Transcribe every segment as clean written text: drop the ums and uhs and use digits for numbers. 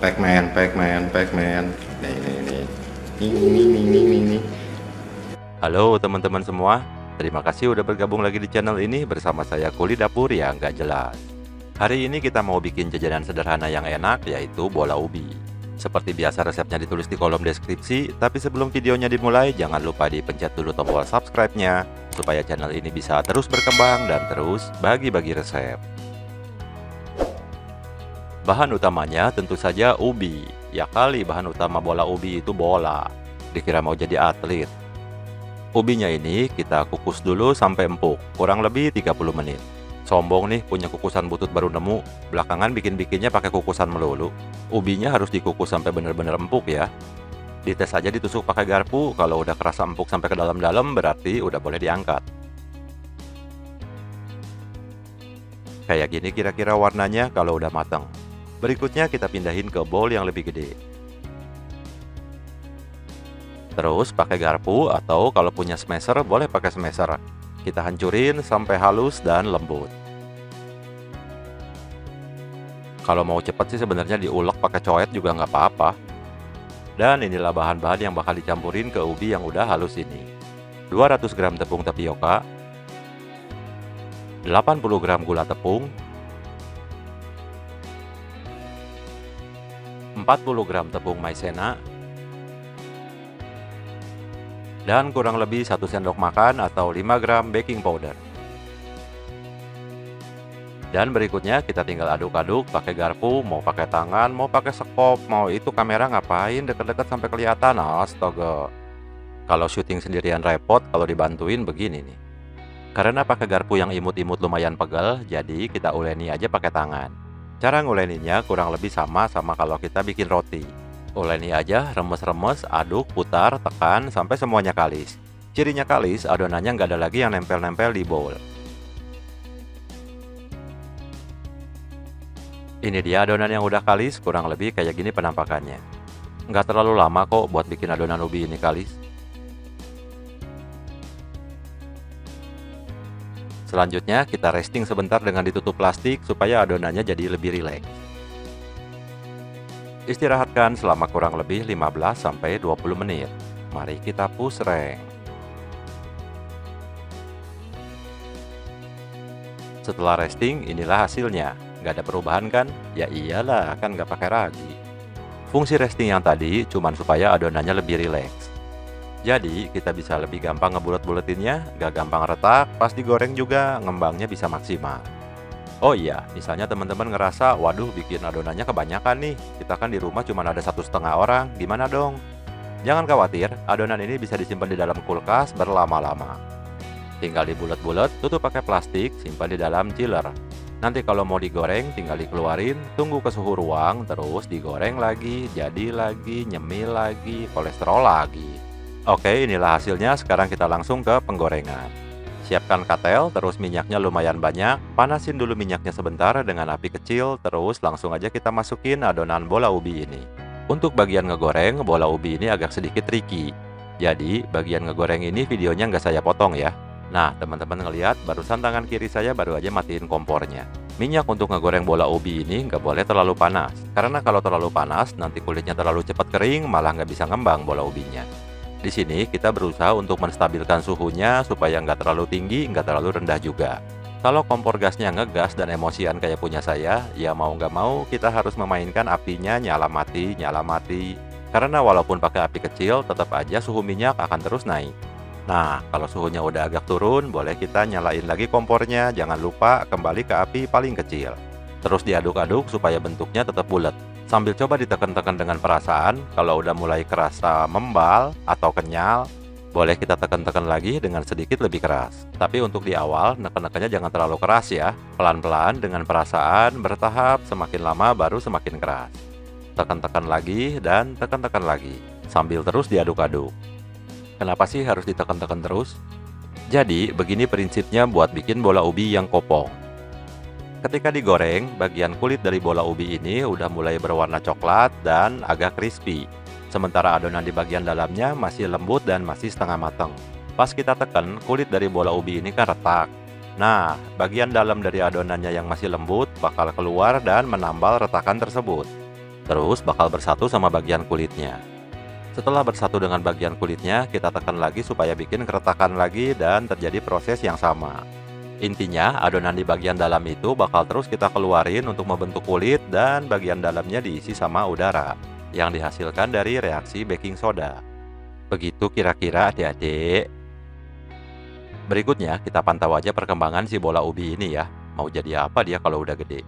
Pac-Man, Pac-Man, Pac-Man. Nih. Nih. Halo teman-teman semua, terima kasih udah bergabung lagi di channel ini bersama saya Kuli Dapur yang gak jelas. Hari ini kita mau bikin jajanan sederhana yang enak, yaitu bola ubi. Seperti biasa resepnya ditulis di kolom deskripsi, tapi sebelum videonya dimulai jangan lupa dipencet dulu tombol subscribe-nya supaya channel ini bisa terus berkembang dan terus bagi-bagi resep. Bahan utamanya tentu saja ubi. Ya kali bahan utama bola ubi itu bola. Dikira mau jadi atlet. Ubinya ini kita kukus dulu sampai empuk, kurang lebih 30 menit. Sombong nih punya kukusan butut baru nemu, belakangan bikin-bikinnya pakai kukusan melulu. Ubinya harus dikukus sampai benar-benar empuk ya. Dites aja ditusuk pakai garpu, kalau udah kerasa empuk sampai ke dalam-dalam berarti udah boleh diangkat. Kayak gini kira-kira warnanya kalau udah matang. Berikutnya kita pindahin ke bowl yang lebih gede. Terus pakai garpu atau kalau punya smasher boleh pakai smasher. Kita hancurin sampai halus dan lembut. Kalau mau cepet sih sebenarnya diulek pakai coet juga nggak apa-apa. Dan inilah bahan-bahan yang bakal dicampurin ke ubi yang udah halus ini. 200 gram tepung tapioka, 80 gram gula tepung, 40 gram tepung maizena, dan kurang lebih 1 sendok makan atau 5 gram baking powder. Dan berikutnya kita tinggal aduk-aduk pakai garpu, mau pakai tangan, mau pakai sekop, mau itu kamera ngapain deket-deket sampai kelihatan, astaga. Kalau syuting sendirian repot, kalau dibantuin begini nih. Karena pakai garpu yang imut-imut lumayan pegel, jadi kita uleni aja pakai tangan. Cara nguleninya kurang lebih sama kalau kita bikin roti. Uleni aja, remes-remes, aduk, putar, tekan, sampai semuanya kalis. Cirinya kalis, adonannya nggak ada lagi yang nempel-nempel di bowl. Ini dia adonan yang udah kalis, kurang lebih kayak gini penampakannya. Nggak terlalu lama kok buat bikin adonan ubi ini kalis. Selanjutnya kita resting sebentar dengan ditutup plastik supaya adonannya jadi lebih rileks. Istirahatkan selama kurang lebih 15-20 menit. Mari kita pusreng. Setelah resting, inilah hasilnya. Nggak ada perubahan kan? Ya iyalah, kan nggak pakai ragi. Fungsi resting yang tadi cuman supaya adonannya lebih rileks. Jadi kita bisa lebih gampang ngebulet-buletinnya, gak gampang retak, pas digoreng juga ngembangnya bisa maksimal. Oh iya, misalnya teman-teman ngerasa, waduh bikin adonannya kebanyakan nih, kita kan di rumah cuma ada 1,5 orang, gimana dong? Jangan khawatir, adonan ini bisa disimpan di dalam kulkas berlama-lama. Tinggal dibulet-bulet, tutup pakai plastik, simpan di dalam chiller. Nanti kalau mau digoreng, tinggal dikeluarin, tunggu ke suhu ruang, terus digoreng lagi, jadi lagi, nyemil lagi, kolesterol lagi. Oke, inilah hasilnya. Sekarang kita langsung ke penggorengan. Siapkan katel, terus minyaknya lumayan banyak. Panasin dulu minyaknya sebentar dengan api kecil, terus langsung aja kita masukin adonan bola ubi ini. Untuk bagian ngegoreng, bola ubi ini agak sedikit tricky. Jadi, bagian ngegoreng ini videonya nggak saya potong ya. Nah, teman-teman ngelihat, barusan tangan kiri saya baru aja matiin kompornya. Minyak untuk ngegoreng bola ubi ini nggak boleh terlalu panas. Karena kalau terlalu panas, nanti kulitnya terlalu cepat kering, malah nggak bisa ngembang bola ubinya. Di sini kita berusaha untuk menstabilkan suhunya supaya nggak terlalu tinggi, nggak terlalu rendah juga. Kalau kompor gasnya ngegas dan emosian kayak punya saya, ya mau nggak mau kita harus memainkan apinya nyala mati. Karena walaupun pakai api kecil, tetap aja suhu minyak akan terus naik. Nah, kalau suhunya udah agak turun, boleh kita nyalain lagi kompornya, jangan lupa kembali ke api paling kecil. Terus diaduk-aduk supaya bentuknya tetap bulat. Sambil coba ditekan-tekan dengan perasaan, kalau udah mulai kerasa membal atau kenyal, boleh kita tekan-tekan lagi dengan sedikit lebih keras. Tapi untuk di awal, neken-nekennya jangan terlalu keras ya. Pelan-pelan dengan perasaan, bertahap, semakin lama baru semakin keras. Tekan-tekan lagi dan tekan-tekan lagi, sambil terus diaduk-aduk. Kenapa sih harus ditekan-tekan terus? Jadi, begini prinsipnya buat bikin bola ubi yang kopong. Ketika digoreng, bagian kulit dari bola ubi ini udah mulai berwarna coklat dan agak crispy. Sementara adonan di bagian dalamnya masih lembut dan masih setengah matang. Pas kita tekan, kulit dari bola ubi ini kan retak. Nah, bagian dalam dari adonannya yang masih lembut bakal keluar dan menambal retakan tersebut. Terus bakal bersatu sama bagian kulitnya. Setelah bersatu dengan bagian kulitnya, kita tekan lagi supaya bikin keretakan lagi dan terjadi proses yang sama. Intinya, adonan di bagian dalam itu bakal terus kita keluarin untuk membentuk kulit dan bagian dalamnya diisi sama udara yang dihasilkan dari reaksi baking soda. Begitu kira-kira adik-adik. Berikutnya, kita pantau aja perkembangan si bola ubi ini ya. Mau jadi apa dia kalau udah gede.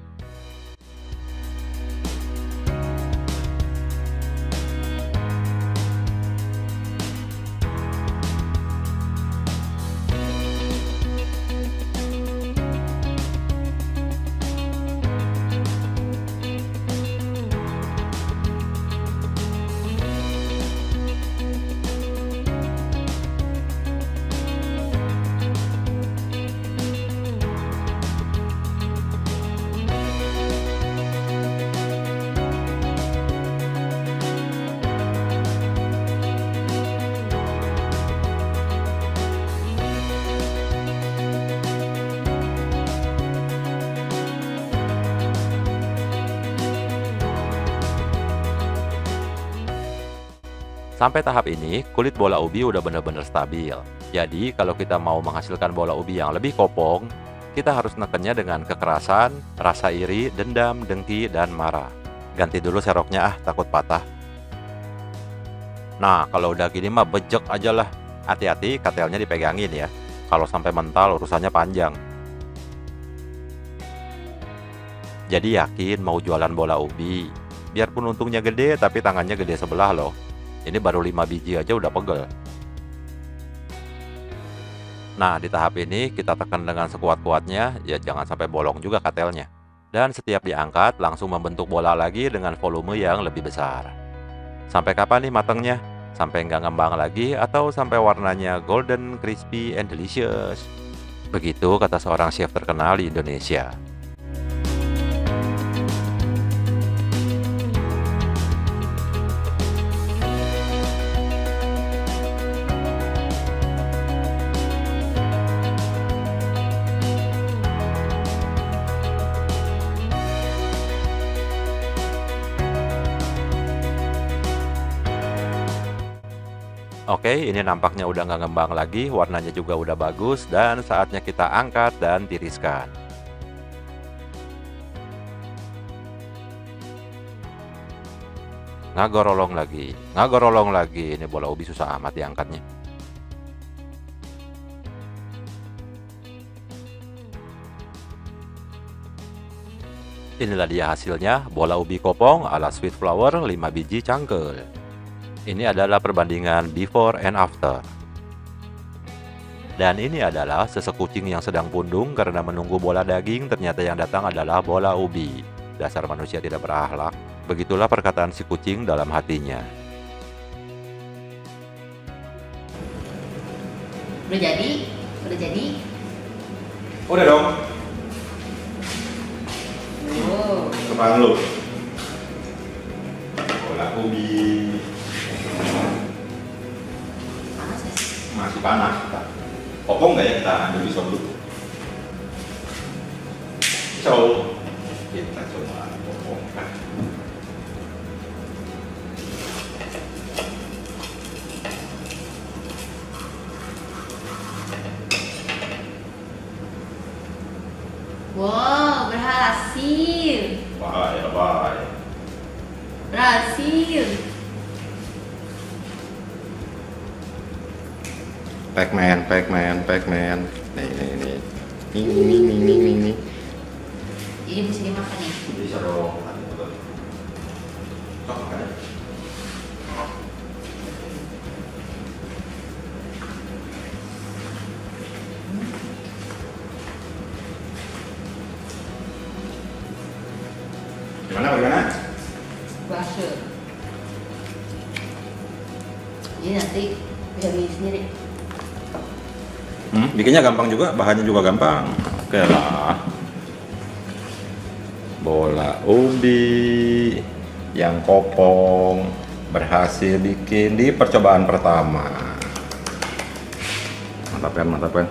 Sampai tahap ini, kulit bola ubi udah bener-bener stabil. Jadi, kalau kita mau menghasilkan bola ubi yang lebih kopong, kita harus nekennya dengan kekerasan, rasa iri, dendam, dengki, dan marah. Ganti dulu seroknya ah, takut patah. Nah, kalau udah gini mah bejek aja lah. Hati-hati katelnya dipegangin ya. Kalau sampai mental urusannya panjang. Jadi yakin mau jualan bola ubi. Biarpun untungnya gede, tapi tangannya gede sebelah loh. Ini baru 5 biji aja udah pegel. Nah, di tahap ini kita tekan dengan sekuat-kuatnya, ya jangan sampai bolong juga katelnya. Dan setiap diangkat, langsung membentuk bola lagi dengan volume yang lebih besar. Sampai kapan nih matangnya? Sampai nggak ngembang lagi atau sampai warnanya golden, crispy, and delicious? Begitu kata seorang chef terkenal di Indonesia. Oke, ini nampaknya udah nggak ngembang lagi, warnanya juga udah bagus, dan saatnya kita angkat dan tiriskan. Ngagorolong lagi, ini bola ubi susah amat diangkatnya. Inilah dia hasilnya, bola ubi kopong ala sweet flower 5 biji cangkel. Ini adalah perbandingan before and after. Dan ini adalah sesek kucing yang sedang pundung karena menunggu bola daging, ternyata yang datang adalah bola ubi. Dasar manusia tidak berakhlak. Begitulah perkataan si kucing dalam hatinya. Udah jadi? Udah jadi? Udah dong. Oh. Depan lu. Bola ubi. Panas ya? Masih panas. Kopong nggak ya, kita ambil pisau dulu. Pisau. Kita coba kopongkan. Wow, berhasil. Bye. Berhasil. Pac-Man. Nih. Ini. Jadi mesti dimakan nih. Bisa dong. Cok, makan ya. Gimana? Berhasil. Jadi nanti bisa bikin sendiri. Bikinnya gampang juga, bahannya juga gampang. Oke lah. Bola ubi yang kopong berhasil bikin di percobaan pertama. Mantap kan?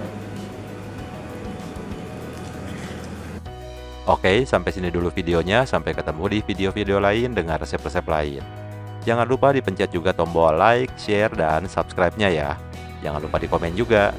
Oke, sampai sini dulu videonya. Sampai ketemu di video-video lain dengan resep-resep lain. Jangan lupa dipencet juga tombol like, share, dan subscribe-nya ya. Jangan lupa di komen juga.